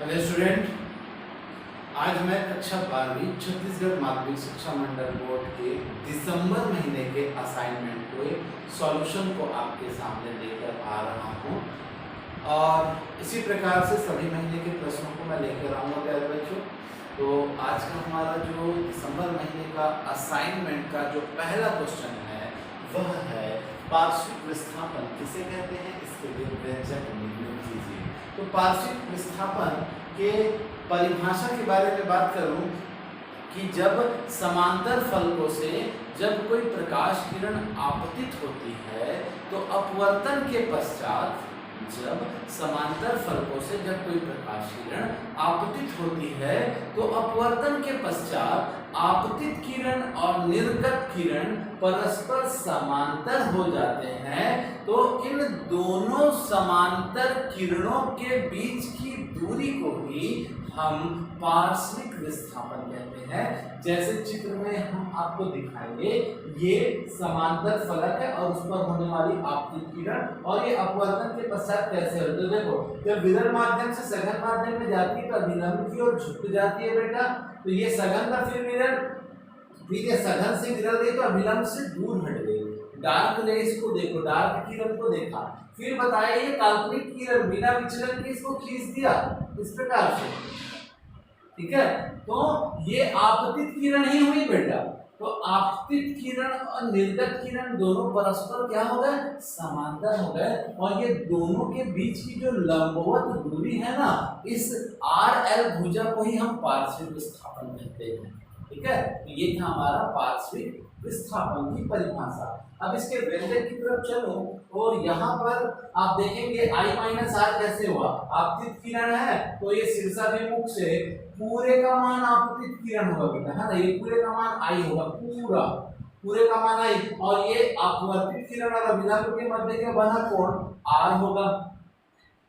Hello student, आज मैं कक्षा 12वीं छत्तीसगढ़ माध्यमिक शिक्षा मंडल बोर्ड के दिसंबर महीने के असाइनमेंट को सॉल्यूशन को आपके सामने लेकर आ रहा हूं और इसी प्रकार से सभी महीने के प्रश्नों को मैं लेकर आऊंगा प्यारे बच्चों। तो आज का हमारा जो दिसंबर महीने का असाइनमेंट का जो पहला क्वेश्चन है वह है पार्श्विक विस्थापन किसे कहते हैं, इसके लिए व्यंजक निम्न कीजिए। तो पार्श्विक विस्थापन के परिभाषा के बारे में बात करूं कि जब समांतर फलकों से जब कोई प्रकाश किरण आपतित होती है तो अपवर्तन के पश्चात जब समांतर फलकों से जब कोई प्रकाश किरण आपतित होती है तो अपवर्तन के पश्चात आपतित किरण और निर्गत किरण परस्पर समांतर हो जाते हैं, तो इन दोनों समांतर किरणों के बीच की दूरी को ही हम पार्श्विक विस्थापन कहते हैं। जैसे चित्र में हम आपको दिखाएंगे, ये समांतर फलक है और उस पर होने वाली आपतित किरण और ये अपवर्तन के पश्चात कैसे होते हैं। देखो, जब विरल माध्यम से सघन माध्यम में जाती है तो अभिलंब की ओर झुक जाती है बेटा, तो ये सघन का फिर विरल, फिर ये सघन से विरल गई तो अभिलंब से दूर हट गई। डार्क रेस को देखो, डार्क किरण को देखा, फिर बताया ये काल्पनिक किरण बिना विचलन के इसको खींच दिया इस प्रकार से, ठीक है। तो ये आपतित किरण ही हुई बेटा, तो आपतित किरण और निर्गत किरण दोनों परस्पर क्या हो गए, समांतर हो गए और ये दोनों के बीच की जो लंबवत दूरी है ना, इस आर एल भुजा को ही हम पार्श्विक विस्थापन कहते हैं, ठीक है। तो ये था हमारा पार्श्विक विस्थापन की परिभाषा। अब इसके व्यंजक की तरफ चलो और यहाँ पर आप देखेंगे I माइनस आर कैसे हुआ, आपतित किरण है तो ये शीर्षाभिमुख से पूरे का मान आपतित किरण होगा बेटा, है ना, ये पूरे का मान I होगा, पूरे का मान I, और ये अपवर्तित किरण और अभिलंब के मध्य का बना कोण R होगा।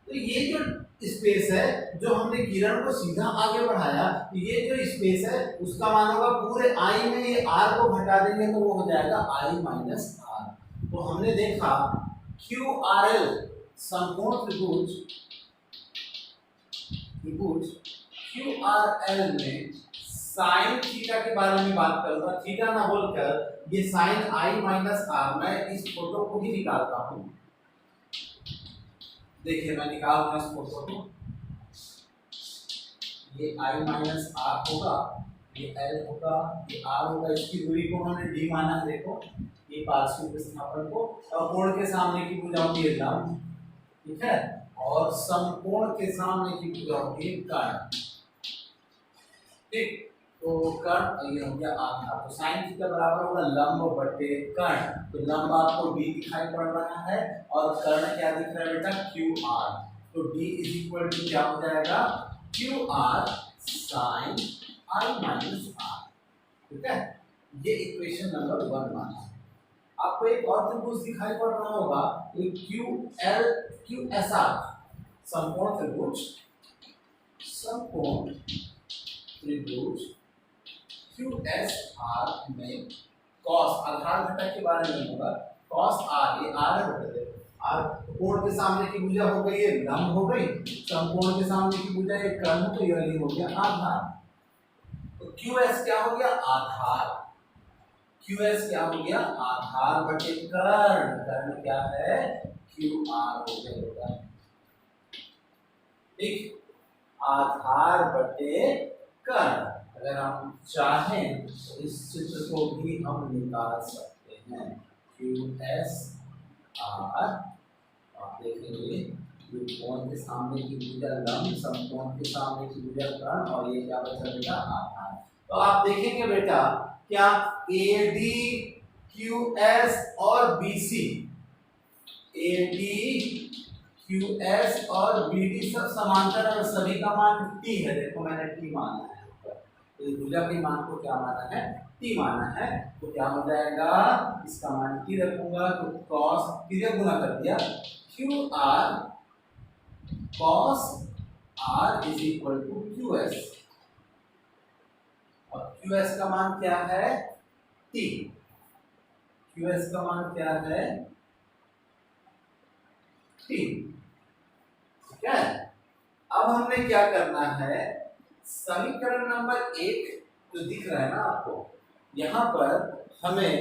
तो ये जो स्पेस है जो हमने किरण को सीधा आगे बढ़ाया, तो ये जो स्पेस है उसका मान होगा पूरे I में ये R को घटा देंगे तो वो हो जाएगा I माइनस R। तो हमने देखा QRL समकोण त्रिभुज QRL में साइन थीटा के बारे में बात करूंगा, थीटा ना बोलकर ये साइन I माइनस R, मैं इस फोटो को ही निकालता हूं। देखिए मैं निकाल रहा हूं इस फोटो को, ये I माइनस R होगा, ये L होगा, ये R होगा, इसकी दूरी को हमने D माना है। देखो ये पार्श्विक विस्थापन को, और कोण के सामने की भुजा होती है लंब, ठीक है, और समकोण के सामने की भुजा होती है कर्ण, ठीक। तो कर्ण ये हो गया आधा, तो साइन थीटा बराबर होगा लंब बटे कर्ण। तो लंब आपको d दिखाई पड़ रहा है और कर्ण क्या दिख रहा है बेटा, QR। तो d इज इक्वल टू क्या हो जाएगा, QR sine I minus R, ठीक है। ये इक्वेशन नंबर 1 माना है। आपको एक और त्रिभुज दिखाई पड़ रहा होगा, एक QSR समकोण त्रिभुज QSR में cos आधार घटक के बारे में होगा, cos R, ये R है बेटा, R कोण के सामने की भुजा हो गई, ये लंब हो गई, समकोण के सामने की भुजा ये कर्ण, तो ये हो गया आधार। तो QS क्या हो गया, आधार, QS क्या हो गया, आधार बटे कर्ण, कर्ण क्या है, QR हो गया बेटा, ठीक, आधार बटे कर्ण। अगर हम चाहें तो इस चित्र को भी हम निकाल सकते हैं, QS R, आप देखेंगे कोण के सामने की भुजा लंब, समकोण के सामने की भुजा कर्ण, और ये क्या बचा बेटा, आधार। तो आप देखेंगे बेटा क्या AD QS और BC, AD QS और BD सब समांतर और सभी का मान T है। देखो मैंने T माना है, इस भुजा के मान को क्या माना है, T माना है। तो क्या हो जाएगा, इसका मान T रखूंगा तो cos, किधर गुना कर दिया, QR cos R is equal to QS, और QS का मान क्या है, T, QS का मान क्या है, T, ठीक है। अब हमने क्या करना है, समीकरण नंबर 1 जो दिख रहा है ना आपको, यहाँ पर हमें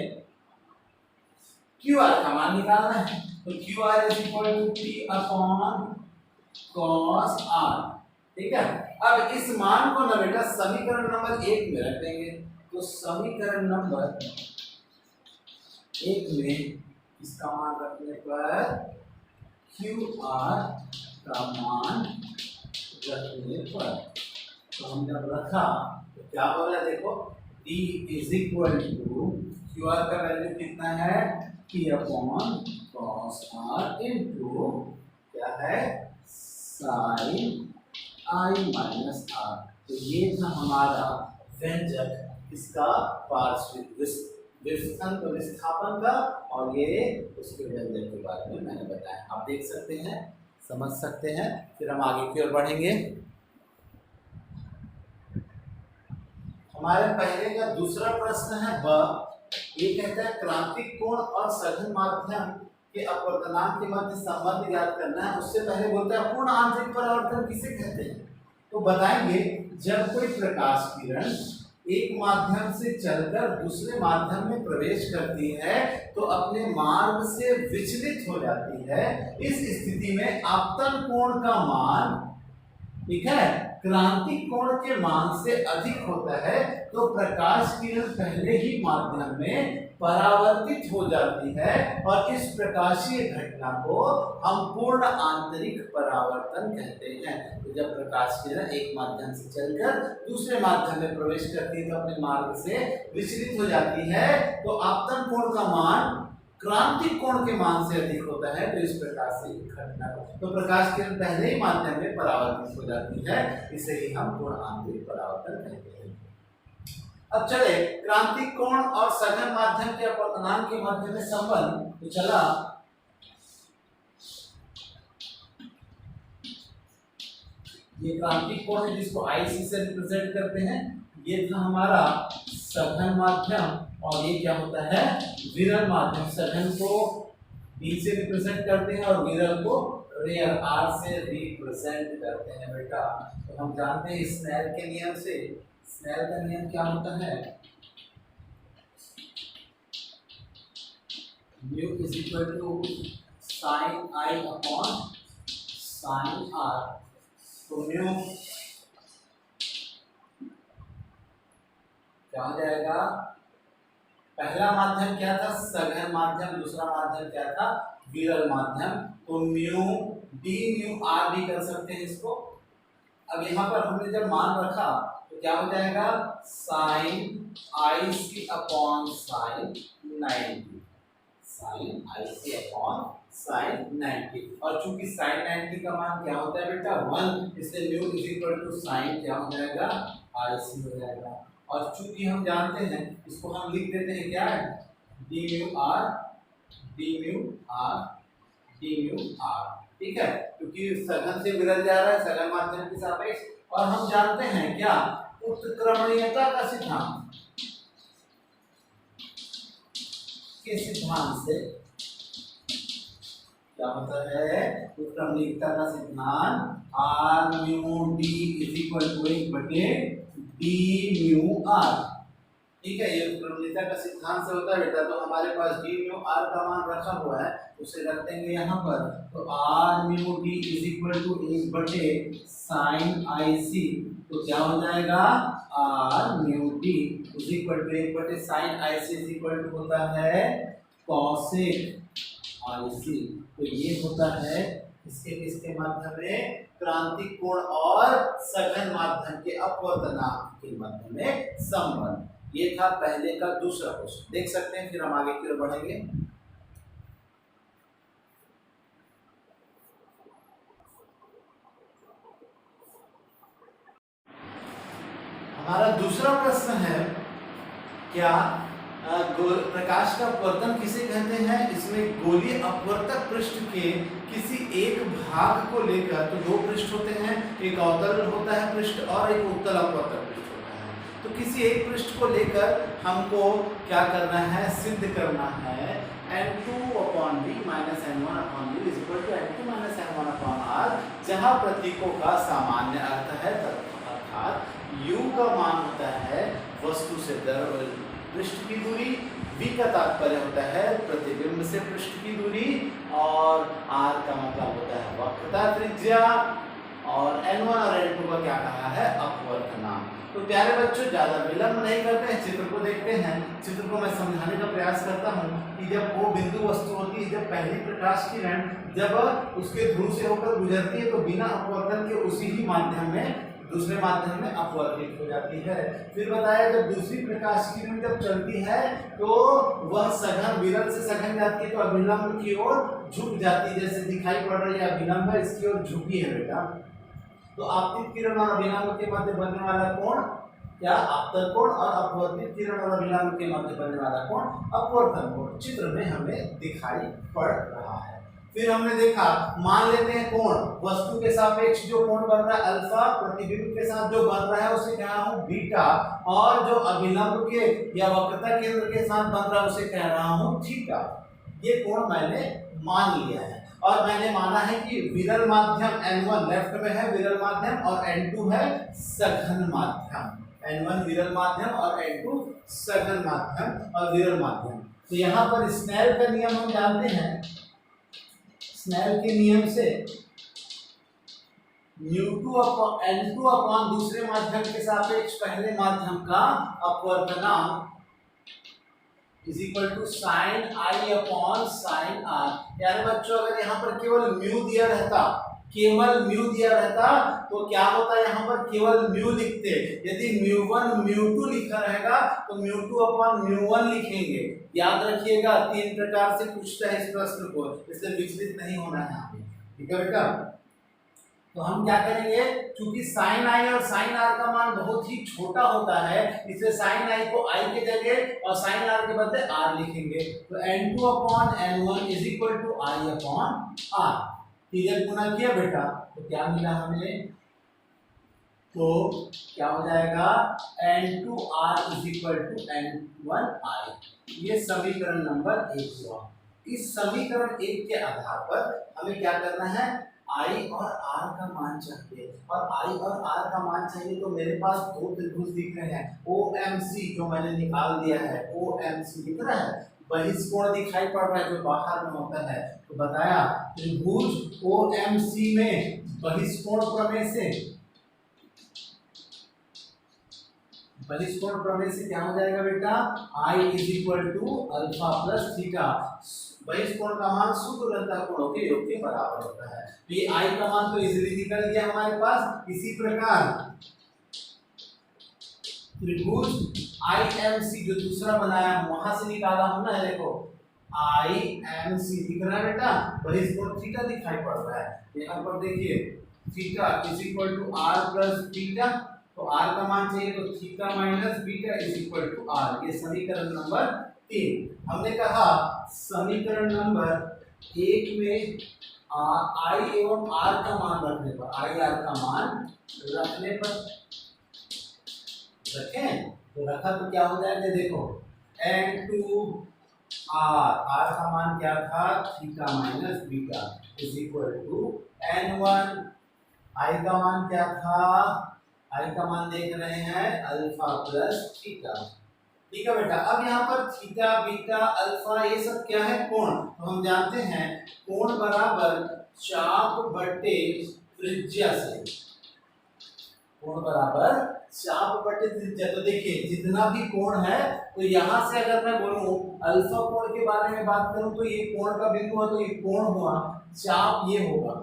क्यू आर का मान निकालना है। तो Q R is equal to P upon cos R, ठीक है। अब इस मान को ना बेटा समीकरण नंबर 1 में रख देंगे। तो समीकरण नंबर 1 में इसका मान रखने पर क्यू आर का मान रखने पर, तो हम जब रखा तो क्या हो रहा है देखो, D is equal to Q R का वैल्यू कितना है, P upon cos R into क्या है, साइन आई माइनस आर। तो ये था हमारा व्यंजक, इसका पार्श्विक विस्थापन का, और ये उसके व्यंजक के बारे में मैंने बताया। आप देख सकते हैं, समझ सकते हैं। फिर हम आगे की ओर बढ़ेंगे। हमारे पहले का दूसरा प्रश्न है ये कहता है क्रांतिक कोण और सघन माध्यम के अपवर्तनांक के मध्य संबंध ज्ञात करना है। उससे पहले बोलते हैं पूर्ण आंतरिक परावर्तन किसे कहते हैं। तो बताएंगे, जब कोई प्रकाश किरण एक माध्यम से चलकर दूसरे माध्यम में प्रवेश करती है तो अपने मार्ग से विचलित हो जाती है। इस स्थिति में आपतन कोण का मान, ठीक है, क्रांतिक कोण के मान से अधिक होता है, तो प्रकाश किरण पहले ही माध्यम में परावर्तित हो जाती है, और इस प्रकाशीय घटना को हम पूर्ण आंतरिक परावर्तन कहते हैं। तो जब प्रकाश किरण एक माध्यम से चलकर दूसरे माध्यम में प्रवेश करती है तो अपने मार्ग से विचलित हो जाती है, तो आपतन कोण का मान क्रांतिक कोण के मान से अधिक होता है। तो इस प्रकार से घटना, तो प्रकाश किरण पहले ही माध्यम में परावर्तित हो जाती है, इसे ही हम पूर्ण आंतरिक परावर्तन कहते हैं। अब चले क्रांतिक कोण और सघन माध्यम के अपवर्तनांक के मध्य में संबंध। तो चला, ये क्रांतिक कोण है जिसको IC से रिप्रेजेंट करते हैं। ये था हमारा सघन माध्यम, और ये क्या होता है, विरल माध्यम। सघन को D से रिप्रेजेंट करते हैं और विरल को रेयर R से रिप्रेजेंट करते हैं बेटा। तो हम जानते हैं स्नेल के नियम से, स्नेल का नियम क्या होता है, mu is equal to sine I upon sine R. तो म्यू क्या हो जाएगा, पहला माध्यम क्या था, सघन माध्यम, दूसरा माध्यम क्या था, विरल माध्यम। तो म्यू डी म्यू आर भी कर सकते हैं इसको। अब यहाँ पर हमने जब मान रखा तो क्या हो जाएगा, साइन आई सी अपॉन साइन 90, साइन आई सी अपॉन साइन 90। और चूंकि साइन 90 का मान क्या होता है बेटा 1, इसलिए mu is equal to sine क्या हो जाएगा, आई सी हो जाएगा। और चूंकि हम जानते हैं, इसको हम लिख देते हैं क्या है, D mu R D mu R D mu R, ठीक है, क्योंकि सघन से विरल जा रहा है, सघन माध्यम के सापेक्ष। और हम जानते हैं क्या, उत्क्रमणीयता का सिद्धांत के सिद्धांत से क्या होता है, उत्क्रमणीयता का सिद्धांत R mu D is equal to 1/डी म्यू आर, ठीक है। ये उत्क्रमणीयता का सिद्धांत से होता है बेटा। तो हमारे पास डी म्यू आर का मान रखा हुआ है, उसे रख देंगे यहाँ पर। तो R mu D is equal to 1/साइन आई सी। तो क्या हो जाएगा, R mu D is equal to 1/साइन I C is equal to होता है कॉसेक आई सी। तो ये होता है इसके माध्यम में क्रांतिक कोण और सघन माध्यम के अपवर्तनांक के मध्य में संबंध। ये था पहले का दूसरा क्वेश्चन, देख सकते हैं। फिर हम आगे की ओर बढ़ेंगे। हमारा दूसरा प्रश्न है, क्या प्रकाश का अपवर्तन किसे कहते हैं। इसमें गोलीय अपवर्तक पृष्ठ के किसी एक भाग को लेकर, तो दो पृष्ठ होते हैं, एक अवतल होता है पृष्ठ और एक उत्तल अपवर्तक पृष्ठ होता है। तो किसी एक पृष्ठ को लेकर हमको क्या करना है, सिद्ध करना है n2/v - n1/u = n2 - n1/r, जहाँ यहाँ प्रतीकों का सामान्य अर्थ है, अर्थात u का मान होता है वस्तु से पृष्ठ की दूरी, v का तात्पर्य होता है प्रतिबिंब से पृष्ठ की दूरी, और r का मतलब होता है वक्रता त्रिज्या, और n1 और n2 का क्या कहा है, अपवर्तनांक। तो प्यारे बच्चों, ज्यादा विलंब नहीं करते हैं, चित्र को देखते हैं। चित्र को मैं समझाने का प्रयास करता हूँ कि जब वो बिंदु वस्तु होती है, जब पहली प्रकाश किरण जब उसके ध्रुव से होकर गुजरती है तो बिना अपवर्तन के उसी ही माध्यम में, दूसरे माध्यम में अपवर्तित हो जाती है। फिर बताया जब दूसरी प्रकाश किरण जब चलती है तो वह सघन विरल से सघन जाती है, तो अभिलंब की ओर झुक जाती है, जैसे दिखाई पड़ रही है अभिलंब है, इसकी ओर झुकी है बेटा। तो आपतित किरण और अभिलंब के मध्य बनने वाला कोण क्या, आपतन कोण, और अपवर्तित किरण और अभिलंब के मध्य बनने वाला कोण अपवर्तन कोण चित्र में हमें दिखाई पड़ रहा है। फिर हमने देखा, मान लेते हैं कोण, वस्तु के सापेक्ष जो कोण बन रहा है अल्फा, प्रतिबिंब के साथ जो बन रहा है उसे कह रहा हूं बीटा, और जो अभिलंब के या वक्रता केंद्र के साथ बन रहा है उसे कह रहा हूं थीटा। ये कोण मैंने मान लिया है, और मैंने माना है कि विरल माध्यम n1 लेफ्ट में है विरल माध्यम, और n2 है सघन माध्यम। n1 विरल माध्यम और n2 सघन माध्यम और विरल माध्यम। तो यहाँ पर स्नेल का नियम हम जानते हैं, स्नेल के नियम से n2 अपॉन दूसरे माध्यम के सापेक्ष पहले माध्यम का अपवर्तनांक is equal to sine I upon sine R. यानी बच्चों, अगर यहाँ पर केवल म्यू दिया रहता, केवल म्यू दिया रहता तो क्या होता, यहाँ पर केवल म्यू लिखते। यदि म्यू1 म्यू2 लिखा रहेगा तो म्यू2 अपॉन म्यू1 लिखेंगे। याद रखिएगा, 3 प्रकार से पूछता है इस प्रश्न को, इसलिए विचलित नहीं होना है यहाँ पे, ठीक है बेटा। तो हम क्या करेंगे, क्योंकि साइन आई और साइन आर का मान बहुत ही छोटा होता है, इसलिए साइन आई को आई के जगह और साइन आर के बदले आर लिखेंगे। तो n2 upon n1 is equal to I upon R. सीधे गुना किया बेटा, तो क्या मिला हमें, तो क्या हो जाएगा, n2r is equal to n1i। ये समीकरण नंबर 1 हुआ। इस समीकरण 1 के आधार पर हमें क्या करना है, I और R का मान चाहिए, और I और R का मान चाहिए तो मेरे पास दो त्रिभुज दिख रहे हैं, OMC जो मैंने निकाल दिया है, OMC दिख रहा है, बहिष्कोण दिखाई पड़ रहा है जो बाहर में होता है। तो बताया त्रिभुज OMC में बहिष्कोण प्रमेय से, बहिष्कोण प्रमेय से क्या हो जाएगा बेटा, I is equal to alpha plus theta. बहिष्कोण का मान शुद्ध रहता कोणों के योग के बराबर होता है। तो ये I का मान तो इजीली निकल गया हमारे पास। इसी प्रकार त्रिभुज IMC जो दूसरा बनाया वहां से निकाला हूं ना, देखो IMC दिख रहा है बेटा, बहिष्कोण थीटा दिखाई पड़ रहा है। यहाँ पर देखिए theta is equal to r plus beta, तो r का मान चाहिए तो theta minus beta is equal to r। ये समीकरण नंबर 3। हमने कहा समीकरण नंबर 1 में I एवं R का मान रखने पर, I R का मान रखने पर रखें तो रखा तो क्या हो जाएगा, देखो n2r, R का मान क्या था, theta minus beta is equal to n1, I का मान क्या था, I का मान देख रहे हैं अल्फा प्लस थीटा। ठीक है बेटा। अब यहाँ पर थीटा बीटा अल्फा ये सब क्या है, कोण। तो हम जानते हैं कोण बराबर चाप बटे त्रिज्या से, कोण बराबर चाप बटे त्रिज्या। तो देखिए जितना भी कोण है, तो यहाँ से अगर मैं बोलूं अल्फा कोण के बारे में बात करूं तो ये कोण का बिंदु है, तो ये कोण हुआ, चाप ये होगा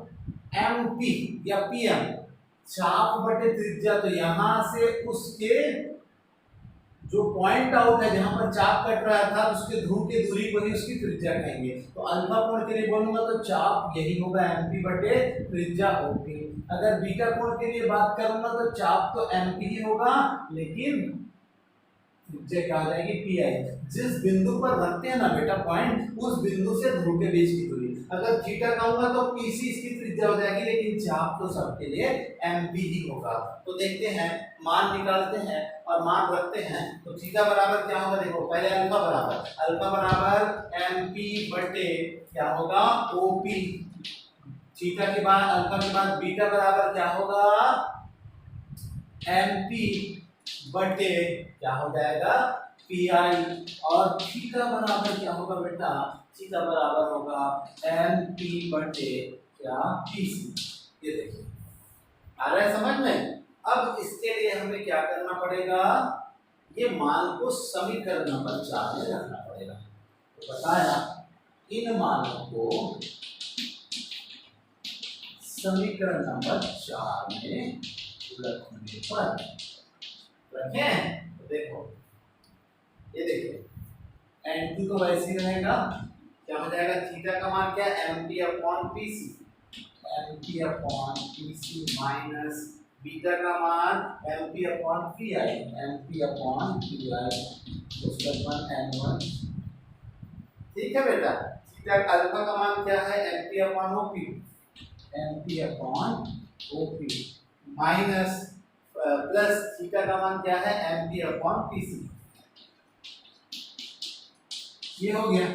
MP या PM, चाप बटे त्रिज्या। तो यहाँ से उसके जो पॉइंट आउट है जहां पर चाप कट रहा था उसके ध्रुव की दूरी को ही उसकी त्रिज्या कहेंगे। तो अल्फा कोण के लिए बोलूंगा तो चाप यही होगा MP बटे त्रिज्या OP। अगर बीटा कोण के लिए बात करूंगा तो चाप तो MP ही होगा, लेकिन त्रिज्या क्या हो जाएगी PI। जिस बिंदु पर रखते हैं ना बेटा पॉइंट, उस बिंदु से ध्रुव के बीच की दूरी। अगर थीटा कहूंगा तो PC इसकी त्रिज्या हो जाएगी, लेकिन चाप तो सबके लिए MP ही होगा। तो देखते हैं, मान निकालते हैं और मान रखते हैं। तो थीटा बराबर क्या होगा, देखो पहले अल्फा बराबर MP बटे क्या होगा OP। थीटा के बाद अल्फा के बाद बीटा बराबर क्या होगा, एम पी बटे क्या हो जाएगा, पी आई। और थीटा बराबर क्या होगा बेटा, थीटा बराबर होगा एम पी बटे क्या, पी सी। ये देखिए आ रहा है समझ में। अब इसके लिए हमें क्या करना पड़ेगा, ये मान को समीकरण नंबर 4 में रखना पड़ेगा। तो बताया इन मानों को समीकरण नंबर 4 में रखने पर रखें तो देखो, ये देखिए एन टू तो वैसे ही रहेगा, क्या हो जाएगा, थीटा का मान क्या है, M P upon P C, M P upon P C minus beta का मान M P upon P I, M P upon P I उसका मान एन वन। ठीक है बेटा, थीटा अल्फा का मान क्या है, M P upon O P, M P upon O P minus plus theta का मान क्या है, M P upon P C. ये हो गया।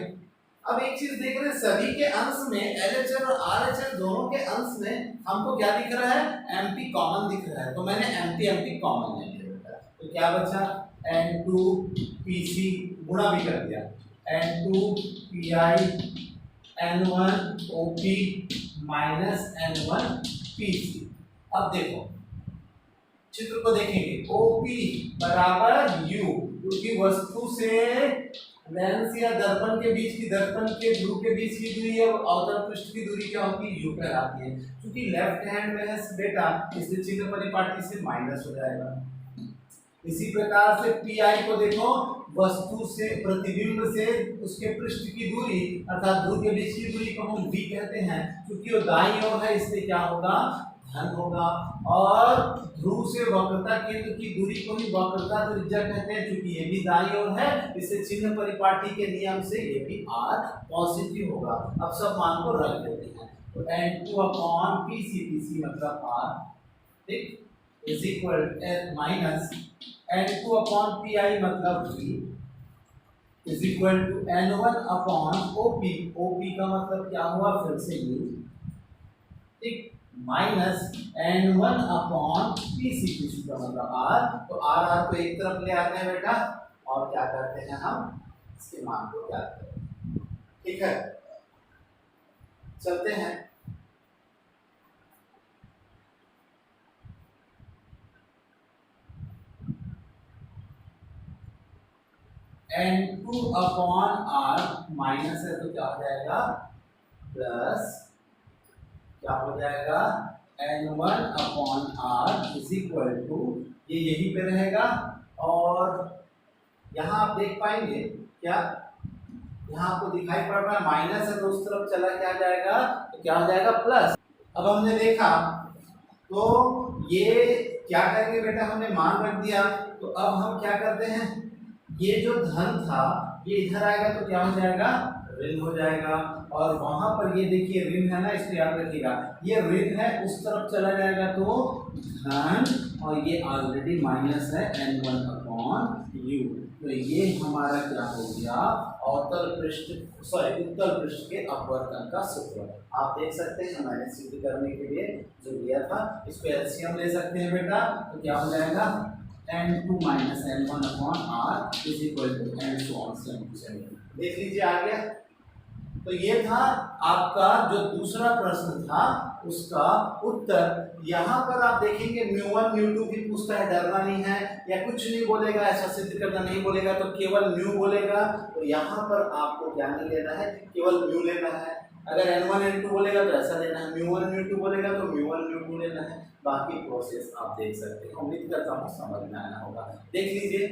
अब एक चीज देख रहे हैं, सभी के अंश में एलएचएल और आरएचएल दोनों के अंश में हमको क्या दिख रहा है, एमपी कॉमन दिख रहा है, तो मैंने एमपी कॉमन ले लिया बेटा। तो क्या बचा, N2PC गुणा भी कर दिया, N2PI N1OP माइनस N1PC। अब देखो चित्र को देखेंगे, OP बराबर U, क्योंकि वस्तु से लेंस या दर्पण के बीच की, दर्पण के ध्रुव के बीच की दूरी है, अवतल पृष्ठ की दूरी क्या होती है, U कहलाती है। क्योंकि लेफ्ट हैंड में है बेटा, इसलिए चिन्ह परिपाटी से माइनस हो जाएगा। इसी प्रकार से PI को देखो, वस्तु से प्रतिबिंब से उसके पृष्ठ की दूरी अर्थात ध्रुव के बीच की दूरी को हम V कहते हैं, क्योंकि वो दाईं ओर है इसलिए क्या होगा, धन होगा। और ध्रुव से वक्रता केंद्र की दूरी को ही वक्रता त्रिज्या कहते हैं, क्योंकि ये भी दाईं ओर है, इससे चिन्ह परिपाटी के नियम से ये भी R पॉजिटिव होगा। अब सब मान को रख देते हैं, तो N2 अपॉन PC मतलब R, ठीक, is equal minus N2 upon PI मतलब V is equal to N1 upon OP, OP का मतलब क्या हुआ, फिर से U, ठीक, माइनस N1 अपॉन PC का मतलब R। तो R को एक तरफ ले आते हैं बेटा, और क्या करते हैं हम, इसके मान को क्या करते हैं। ठीक है, चलते हैं। N2 अपॉन R माइनस है तो क्या हो जाएगा, प्लस क्या हो जाएगा, N1 upon R is equal to, ये यहीं पे रहेगा। और यहाँ आप देख पाएंगे क्या, यहाँ आपको दिखाई पड़ रहा है माइनस है तो उस तरफ चला क्या जाएगा, तो क्या हो जाएगा, प्लस। अब हमने देखा तो ये क्या करेंगे बेटा, हमने मान रख दिया, तो अब हम क्या करते हैं, ये जो धन था ये इधर आएगा तो क्या हो जाएगा, ऋण हो जाएगा। और वहां पर ये देखिए ऋण है ना, इसको याद रखिएगा, ये ऋण है उस तरफ चला जाएगा तो धन, और ये ऑलरेडी माइनस है N1 अपॉन U। तो ये हमारा क्या हो गया, अवतल पृष्ठ सॉरी उत्तल पृष्ठ के अपवर्तन का सूत्र। आप देख सकते हैं मैंने सिद्ध करने के लिए जो दिया था, इसको एलसीएम ले सकते हैं बेटा, तो क्या हो जाएगा, N2 minus N1 upon R is equal to N2 देख लीजिए आ गया। तो ये था आपका जो दूसरा प्रश्न था उसका उत्तर। यहाँ पर आप देखेंगे μ1 μ2 भी पूछता है, डरना नहीं है, या कुछ नहीं बोलेगा, ऐसा सिद्ध करना नहीं बोलेगा तो केवल म्यू बोलेगा। तो यहाँ पर आपको क्या नहीं लेना है, केवल म्यू लेना है। अगर n1 n2 बोलेगा तो ऐसा लेना है, μ1 μ2 बोलेगा तो μ1 μ2 लेना है। बाकी प्रोसेस आप देख सकते हैं, उम्मीद करता हूँ समझ में आना होगा। देख लीजिए